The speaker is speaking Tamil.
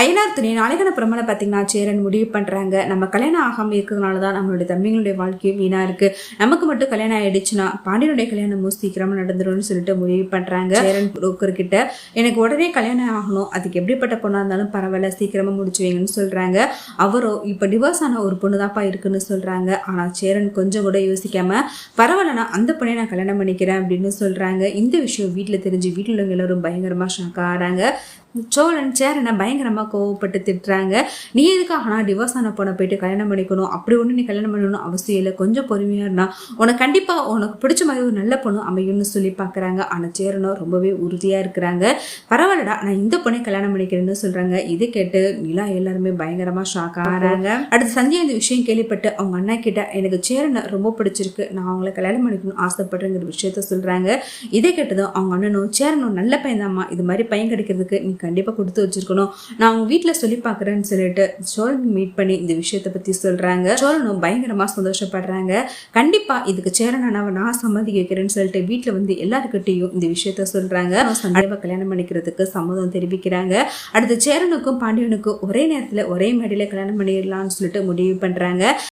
அயனார் துணை நாளைக்கான பிரமண பார்த்தீங்கன்னா சேரன் முடிவு பண்ணுறாங்க. நம்ம கல்யாணம் ஆகாமல் இருக்கிறதுனால தான் நம்மளுடைய தம்பிங்களுடைய வாழ்க்கையும் வீணாக இருக்குது. நமக்கு மட்டும் கல்யாணம் ஆகிடுச்சுன்னா பாண்டியனுடைய கல்யாணமும் சீக்கிரமாக நடந்துரும்னு சொல்லிட்டு முடிவு பண்ணுறாங்க. சேரன் புரோக்கர்கிட்ட எனக்கு உடனே கல்யாணம் ஆகணும், அதுக்கு எப்படிப்பட்ட பொண்ணாக இருந்தாலும் பரவாயில்ல, சீக்கிரமாக முடிச்சு வைங்கன்னு சொல்கிறாங்க. அவரோ இப்போ டிவோர்ஸ் ஆன ஒரு பொண்ணு தான்ப்பா இருக்குன்னு சொல்கிறாங்க. ஆனால் சேரன் கொஞ்சம் கூட யோசிக்காமல் பரவாயில்லனா அந்த பொண்ணை நான் கல்யாணம் பண்ணிக்கிறேன் அப்படின்னு சொல்கிறாங்க. இந்த விஷயம் வீட்டில் தெரிஞ்சு வீட்டில் உள்ளவங்க எல்லாரும் பயங்கரமாக ஷாக் ஆகிறாங்க. சோழன் சேரனை பயங்கரமாக கோவப்பட்டு திட்டுறாங்க. நீ எதுக்காகனா டிவோர்ஸ் ஆன பொண்ணை போயிட்டு கல்யாணம் பண்ணிக்கணும், அப்படி ஒன்று நீ கல்யாணம் பண்ணணும் அவசியம் இல்லை, கொஞ்சம் பொறுமையாக இருந்தா உனக்கு கண்டிப்பாக உனக்கு பிடிச்ச மாதிரி ஒரு நல்ல பொண்ணு அமையும்னு சொல்லி பார்க்குறாங்க. ஆனால் சேரனும் ரொம்பவே உறுதியாக இருக்கிறாங்க. பரவாயில்லடா நான் இந்த பொண்ணை கல்யாணம் பண்ணிக்கிறேன்னு சொல்கிறாங்க. இது கேட்டு நிலா எல்லாருமே பயங்கரமாக ஷாக் ஆகிறாங்க. அடுத்து சஞ்சய் இந்த விஷயம் கேள்விப்பட்டு அவங்க அண்ணா கிட்ட எனக்கு சேரனை ரொம்ப பிடிச்சிருக்கு, நான் அவங்கள கல்யாணம் பண்ணிக்கணும் ஆசைப்படுறேங்கிற விஷயத்த சொல்கிறாங்க. இதை கேட்டதும் அவங்க அண்ணனும் சேரனும் நல்ல பையன் தான்மா, இது மாதிரி பையன் கிடைக்கிறதுக்கு நீ கண்டிப்பாக கொடுத்து வச்சிருக்கணும், நான் அவங்க வீட்டில் சொல்லி பார்க்குறேன்னு சொல்லிட்டு சோழன் மீட் பண்ணி இந்த விஷயத்தை பற்றி சொல்கிறாங்க. சோழனும் பயங்கரமாக சந்தோஷப்படுறாங்க. கண்டிப்பாக இதுக்கு சேரனாவை நான் சம்மதிக்க வைக்கிறேன்னு சொல்லிட்டு வீட்டில் வந்து எல்லாருக்கிட்டையும் இந்த விஷயத்த சொல்கிறாங்க. சஞ்சய்வை கல்யாணம் பண்ணிக்கிறதுக்கு சம்மதம் தெரிவிக்கிறாங்க. அடுத்து சேரனுக்கும் பாண்டியனுக்கும் ஒரே நேரத்தில் ஒரே மேடையில் கல்யாணம் பண்ணிடலாம்னு சொல்லிட்டு முடிவு பண்ணுறாங்க.